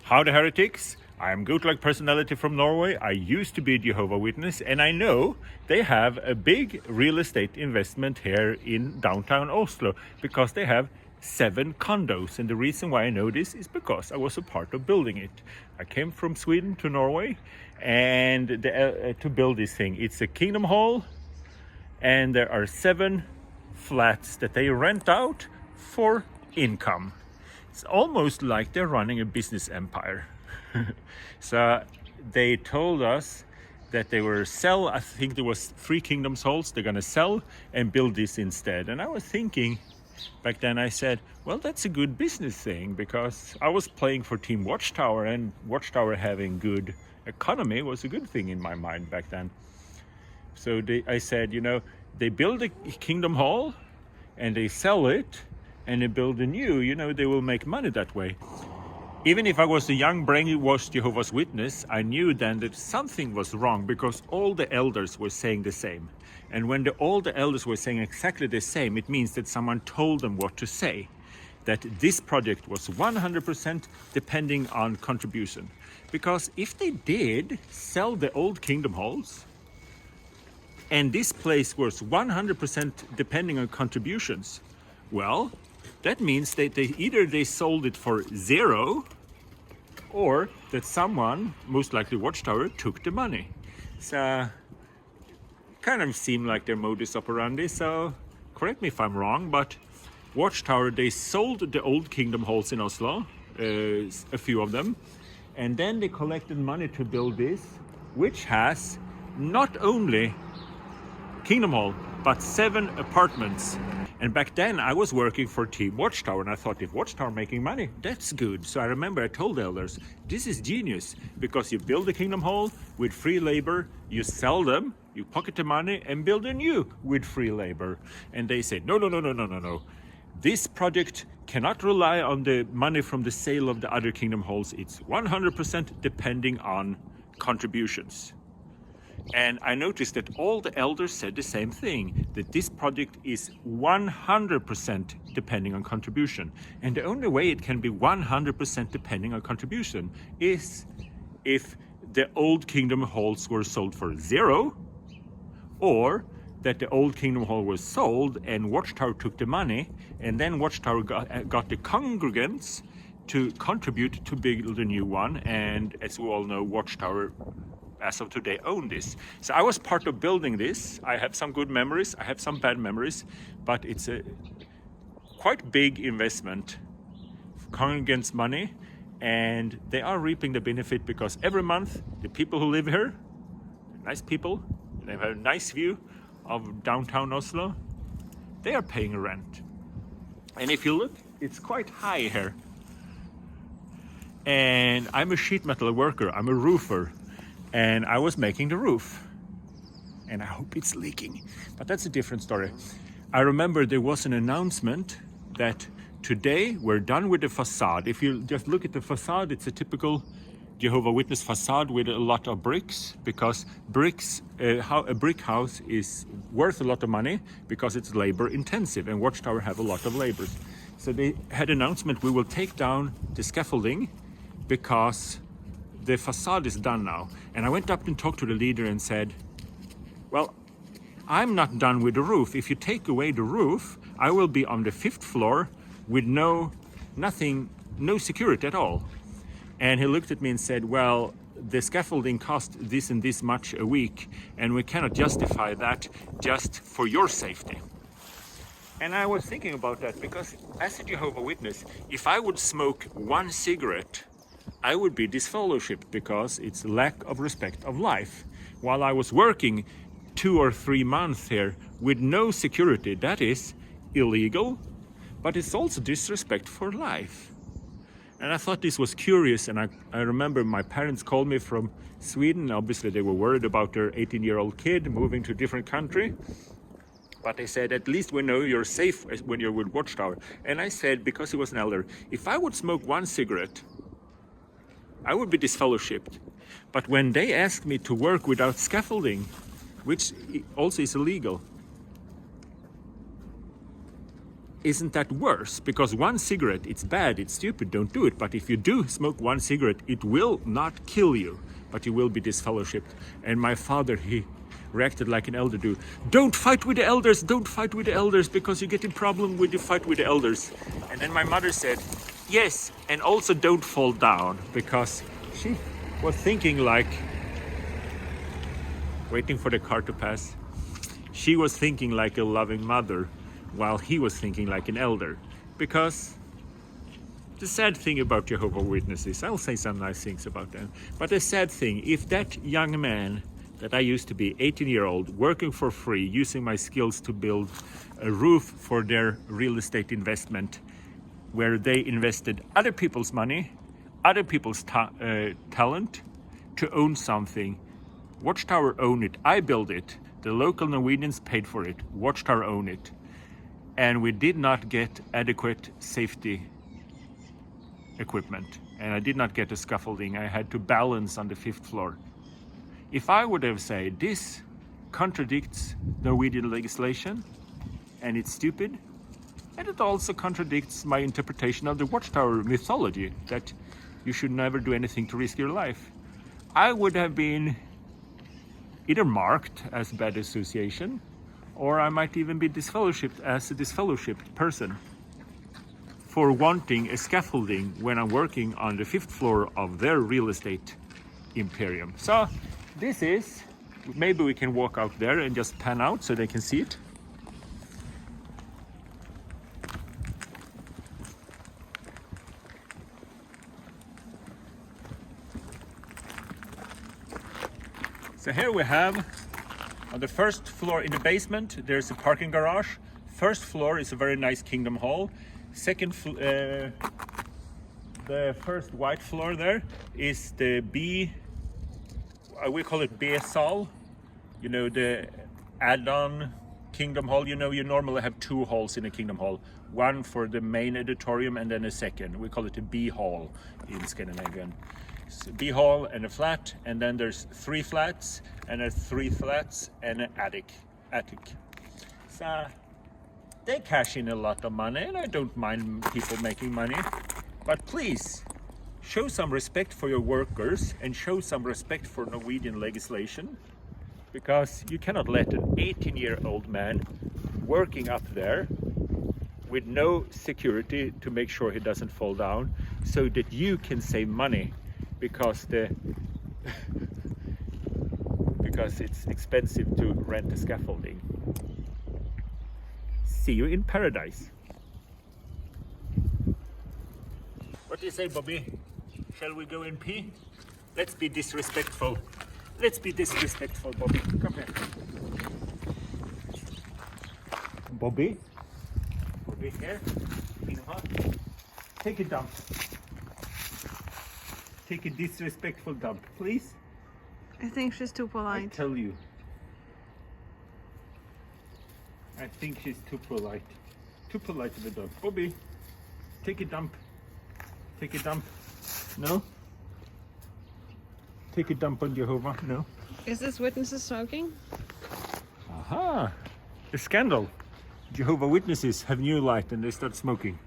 Howdy heretics, I am Goatlike personality from Norway. I used to be a Jehovah's Witness, and I know they have a big real estate investment here in downtown Oslo because they have 7 condos. And the reason why I know this is because I was a part of building it. I came from Sweden to Norway and to build this thing. It's a kingdom hall, and there are 7 flats that they rent out for income. It's almost like they're running a business empire. So they told us that they were sell, I think there was 3 kingdoms halls they're gonna sell and build this instead. And I was thinking back then, I said, well, that's a good business thing, because I was playing for Team Watchtower, and Watchtower having good economy was a good thing in my mind back then. So I said, they build a kingdom hall and they sell it and they build a new, they will make money that way. Even if I was a young brainwashed Jehovah's Witness, I knew then that something was wrong, because all the elders were saying the same. And when all the elders were saying exactly the same, it means that someone told them what to say. That this project was 100% depending on contribution. Because if they did sell the old kingdom halls, and this place was 100% depending on contributions, well, that means that either they sold it for 0, or that someone, most likely Watchtower, took the money. So kind of seemed like their modus operandi. So correct me if I'm wrong, but Watchtower, they sold the old kingdom halls in Oslo, a few of them, and then they collected money to build this, which has not only kingdom hall but 7 apartments. And back then I was working for Team Watchtower, and I thought, if Watchtower making money, that's good. So I remember I told the elders, this is genius, because you build a kingdom hall with free labor, you sell them, you pocket the money and build a new with free labor. And they said, no. This project cannot rely on the money from the sale of the other kingdom halls. It's 100% depending on contributions. And I noticed that all the elders said the same thing, that this project is 100% depending on contribution. And the only way it can be 100% depending on contribution is if the old kingdom halls were sold for 0, or that the old kingdom hall was sold and Watchtower took the money, and then Watchtower got the congregants to contribute to build a new one. And as we all know, Watchtower as of today own this. So I was part of building this. I have some good memories, I have some bad memories, but it's a quite big investment, congregants' money, and they are reaping the benefit, because every month the people who live here, nice people, they have a nice view of downtown Oslo, they are paying rent. And if you look, it's quite high here. And I'm a sheet metal worker, I'm a roofer, and I was making the roof, and I hope it's leaking, but that's a different story. I remember there was an announcement that today we're done with the facade. If you just look at the facade, it's a typical Jehovah's Witness facade with a lot of bricks, because bricks, a brick house is worth a lot of money because it's labor intensive, and Watchtower have a lot of labors. So they had an announcement, we will take down the scaffolding because the facade is done now. And I went up and talked to the leader and said, well, I'm not done with the roof. If you take away the roof, I will be on the 5th floor with no security at all. And he looked at me and said, well, the scaffolding cost this and this much a week, and we cannot justify that just for your safety. And I was thinking about that, because as a Jehovah's Witness, if I would smoke 1 cigarette, I would be disfellowshipped, because it's lack of respect of life. While I was working 2 or 3 months here with no security, that is illegal, but it's also disrespect for life. And I thought this was curious, and I remember my parents called me from Sweden. Obviously they were worried about their 18-year-old kid moving to a different country. But they said, at least we know you're safe when you're with Watchtower. And I said, because he was an elder, if I would smoke 1 cigarette, I would be disfellowshipped. But when they asked me to work without scaffolding, which also is illegal, isn't that worse? Because one cigarette, it's bad, it's stupid, don't do it. But if you do smoke one cigarette, it will not kill you, but you will be disfellowshipped. And my father, he reacted like an elder do. Don't fight with the elders, don't fight with the elders, because you get in problem when you fight with the elders. And then my mother said, yes, and also don't fall down, because she was thinking like, waiting for the car to pass. She was thinking like a loving mother, while he was thinking like an elder. Because the sad thing about Jehovah's Witnesses, I'll say some nice things about them, but the sad thing, if that young man that I used to be, 18-year-old, working for free, using my skills to build a roof for their real estate investment, where they invested other people's money, other people's talent to own something. Watchtower owned it, I built it, the local Norwegians paid for it, Watchtower owned it. And we did not get adequate safety equipment. And I did not get a scaffolding. I had to balance on the 5th floor. If I would have said this contradicts Norwegian legislation and it's stupid, and it also contradicts my interpretation of the Watchtower mythology that you should never do anything to risk your life, I would have been either marked as bad association, or I might even be disfellowshipped as a disfellowshipped person for wanting a scaffolding when I'm working on the 5th floor of their real estate imperium. So this is, maybe we can walk out there and just pan out so they can see it. So here we have, on the 1st floor in the basement, there's a parking garage. 1st floor is a very nice kingdom hall. The first white floor there is the we call it B-sal. You know, the add-on kingdom hall. You know, you normally have 2 halls in a kingdom hall. One for the main auditorium and then a second. We call it a B-hall in Scandinavian. B hall and a flat, and then there's 3 flats, and there's 3 flats and an attic. So they cash in a lot of money, and I don't mind people making money, but please show some respect for your workers and show some respect for Norwegian legislation, because you cannot let an 18-year-old man working up there with no security to make sure he doesn't fall down, so that you can save money. Because it's expensive to rent a scaffolding. See you in paradise. What do you say, Bobby? Shall we go and pee? Let's be disrespectful. Let's be disrespectful, Bobby. Come here. Bobby? Bobby here. Take a dump. Take a disrespectful dump, please. I think she's too polite. I tell you. I think she's too polite. Too polite to the dog. Bobby, take a dump. Take a dump. No? Take a dump on Jehovah. No? Is this witnesses smoking? Aha! A scandal. Jehovah Witnesses have new light and they start smoking.